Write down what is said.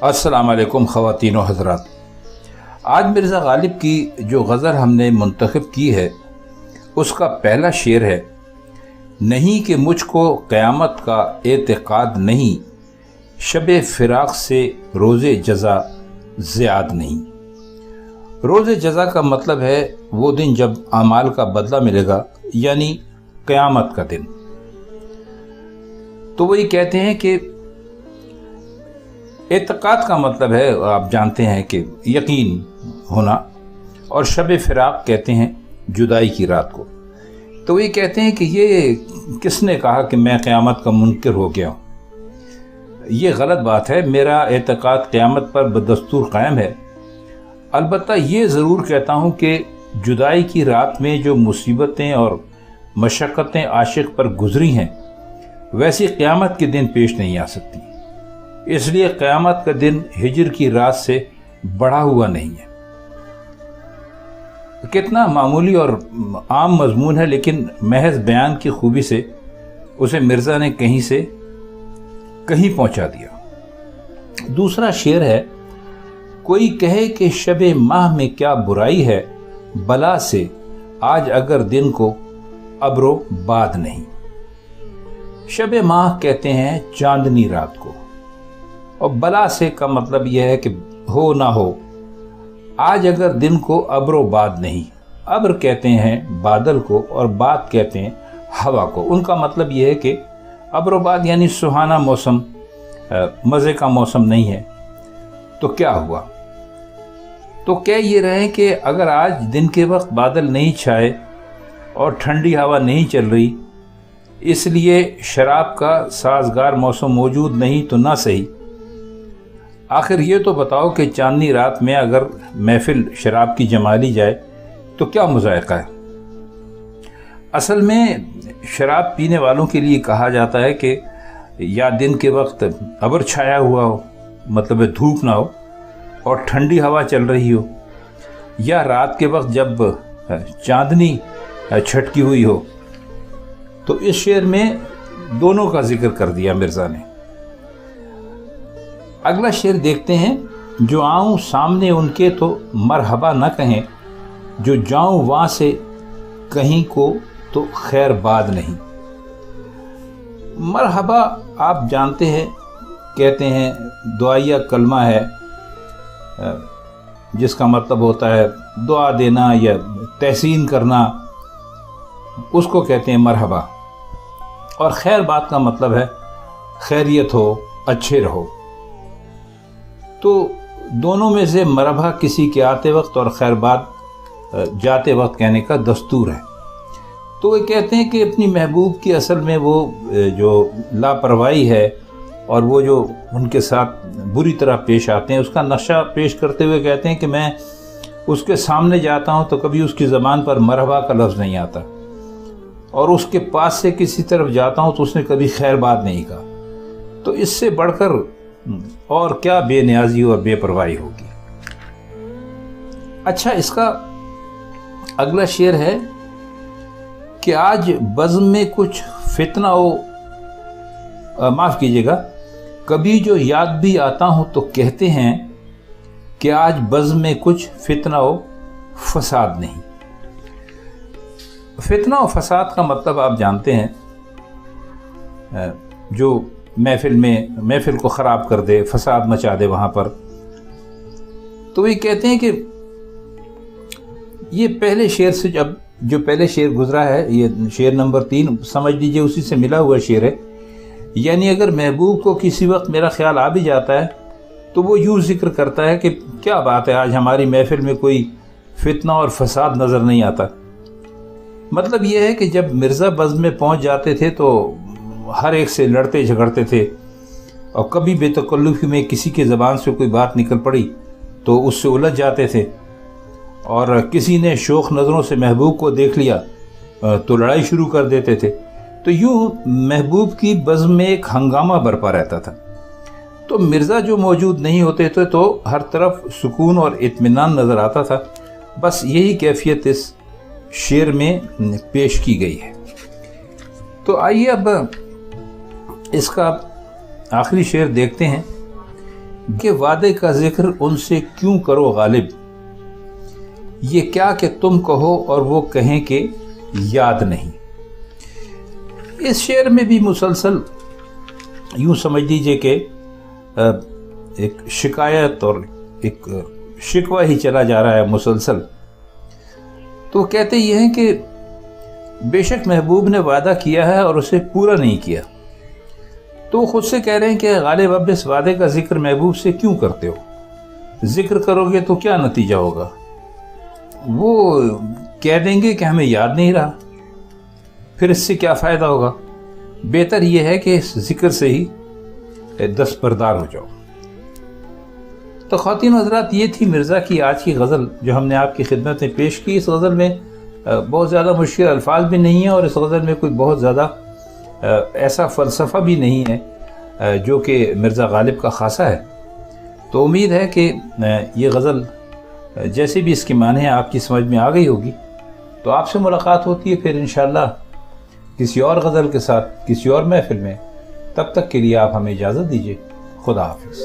अस्सलाम वालेकुम ख़वातीन व हज़रात। आज मिर्ज़ा गालिब की जो गज़ल हमने मुंतखब की है उसका पहला शेर है, नहीं कि मुझको क़यामत का एतक़ाद नहीं, शब फ़िराक़ से रोज़े जज़ा ज़ियाद नहीं। रोज़े जज़ा का मतलब है वो दिन जब आमाल का बदला मिलेगा, यानी क़यामत का दिन। तो वही कहते हैं कि एतक़ाद का मतलब है, आप जानते हैं कि यकीन होना, और शब फ़िराक़ कहते हैं जुदाई की रात को। तो ये कहते हैं कि ये किसने कहा कि मैं क़यामत का मुनकिर हो गया हूँ। ये गलत बात है। मेरा एतक़ाद क़यामत पर बदस्तूर कायम है। अलबत्ता ये ज़रूर कहता हूँ कि जुदाई की रात में जो मुसीबतें और मशक्क़तें आशिक़ पर गुज़री हैं, वैसी क़यामत के दिन पेश नहीं आ सकती। इसलिए क़यामत का दिन हिजर की रात से बढ़ा हुआ नहीं है। कितना मामूली और आम मजमून है, लेकिन महज बयान की खूबी से उसे मिर्ज़ा ने कहीं से कहीं पहुंचा दिया। दूसरा शेर है, कोई कहे कि शबे माह में क्या बुराई है, बला से आज अगर दिन को अब्रो बाद नहीं। शबे माह कहते हैं चांदनी रात को, और बला से का मतलब यह है कि हो ना हो, आज अगर दिन को अब्रो बाद नहीं। अब्र कहते हैं बादल को और बाद कहते हैं हवा को। उनका मतलब यह है कि अब्रो बाद यानी सुहाना मौसम, मज़े का मौसम नहीं है। तो क्या हुआ? तो कह ये रहे कि अगर आज दिन के वक्त बादल नहीं छाए और ठंडी हवा नहीं चल रही, इसलिए शराब का साजगार मौसम मौजूद नहीं तो ना सही। आखिर ये तो बताओ कि चांदनी रात में अगर महफिल शराब की जमा ली जाए तो क्या मुज़ायक़ा है। असल में शराब पीने वालों के लिए कहा जाता है कि या दिन के वक्त अब्र छाया हुआ हो, मतलब धूप ना हो और ठंडी हवा चल रही हो, या रात के वक्त जब चांदनी छटकी हुई हो। तो इस शेर में दोनों का जिक्र कर दिया मिर्ज़ा ने। अगला शेर देखते हैं, जो आऊँ सामने उनके तो मरहबा न कहें, जो जाऊँ वहाँ से कहीं को तो खैर बाद नहीं। मरहबा आप जानते हैं, कहते हैं दुआया कलमा है, जिसका मतलब होता है दुआ देना या तहसीन करना, उसको कहते हैं मरहबा। और खैर बात का मतलब है खैरियत हो, अच्छे रहो। तो दोनों में से मरहबा किसी के आते वक्त और खैर बात जाते वक्त कहने का दस्तूर है। तो वे कहते हैं कि अपनी महबूब की असल में वो जो लापरवाही है और वो जो उनके साथ बुरी तरह पेश आते हैं, उसका नक्शा पेश करते हुए कहते हैं कि मैं उसके सामने जाता हूँ तो कभी उसकी ज़बान पर मरहबा का लफ्ज़ नहीं आता, और उसके पास से किसी तरफ जाता हूँ तो उसने कभी खैर बात नहीं कहा। तो इससे बढ़कर और क्या बेनियाजी और बेपरवाही होगी। अच्छा, इसका अगला शेर है कि आज बज़्म में कुछ फितना हो, माफ़ कीजिएगा, कभी जो याद भी आता हूँ तो कहते हैं कि आज बज़्म में कुछ फितना हो, फसाद नहीं। फितना और फसाद का मतलब आप जानते हैं, जो महफिल को ख़राब कर दे, फसाद मचा दे वहाँ पर। तो ये कहते हैं कि ये पहले शेर से जो पहले शेर गुजरा है, ये शेर नंबर 3 समझ लीजिए, उसी से मिला हुआ शेर है। यानी अगर महबूब को किसी वक्त मेरा ख्याल आ भी जाता है तो वो यूँ जिक्र करता है कि क्या बात है, आज हमारी महफिल में कोई फितना और फसाद नज़र नहीं आता। मतलब ये है कि जब मिर्ज़ा बज़्म में पहुँच जाते थे तो हर एक से लड़ते झगड़ते थे, और कभी बेतकल्लुफ़ी में किसी की ज़बान से कोई बात निकल पड़ी तो उससे उलझ जाते थे, और किसी ने शोख नज़रों से महबूब को देख लिया तो लड़ाई शुरू कर देते थे। तो यूँ महबूब की बज़्म में एक हंगामा बरपा रहता था। तो मिर्ज़ा जो मौजूद नहीं होते थे तो हर तरफ सुकून और इत्मीनान नज़र आता था। बस यही कैफियत इस शेर में पेश की गई है। तो आइए अब इसका आखिरी शेर देखते हैं کہ وعدے کا ذکر ان سے کیوں کرو غالب، یہ کیا کہ تم کہو اور وہ کہیں کہ یاد نہیں۔ اس شعر میں بھی مسلسل یوں سمجھ لیجئے کہ ایک شکایت اور ایک شکوہ ہی چلا جا رہا ہے مسلسل۔ تو کہتے یہ ہیں کہ بے شک محبوب نے وعدہ کیا ہے اور اسے پورا نہیں کیا، تو خود سے کہہ رہے ہیں کہ غالب اب اس وعدے کا ذکر محبوب سے کیوں کرتے ہو، ذکر کرو گے تو کیا نتیجہ ہوگا؟ وہ کہہ دیں گے کہ ہمیں یاد نہیں رہا، پھر اس سے کیا فائدہ ہوگا؟ بہتر یہ ہے کہ اس ذکر سے ہی دستبردار ہو جاؤ۔ تو خواتین حضرات، یہ تھی مرزا کی آج کی غزل جو ہم نے آپ کی خدمت میں پیش کی۔ اس غزل میں بہت زیادہ مشکل الفاظ بھی نہیں ہیں اور اس غزل میں کوئی بہت زیادہ ایسا فلسفہ بھی نہیں ہے جو کہ مرزا غالب کا خاصہ ہے۔ تو امید ہے کہ یہ غزل جیسے بھی اس کی معنی آپ کی سمجھ میں آ گئی ہوگی۔ تو آپ سے ملاقات ہوتی ہے پھر انشاءاللہ کسی اور غزل کے ساتھ کسی اور محفل میں۔ تب تک کے لیے آپ ہمیں اجازت دیجیے۔ خدا حافظ۔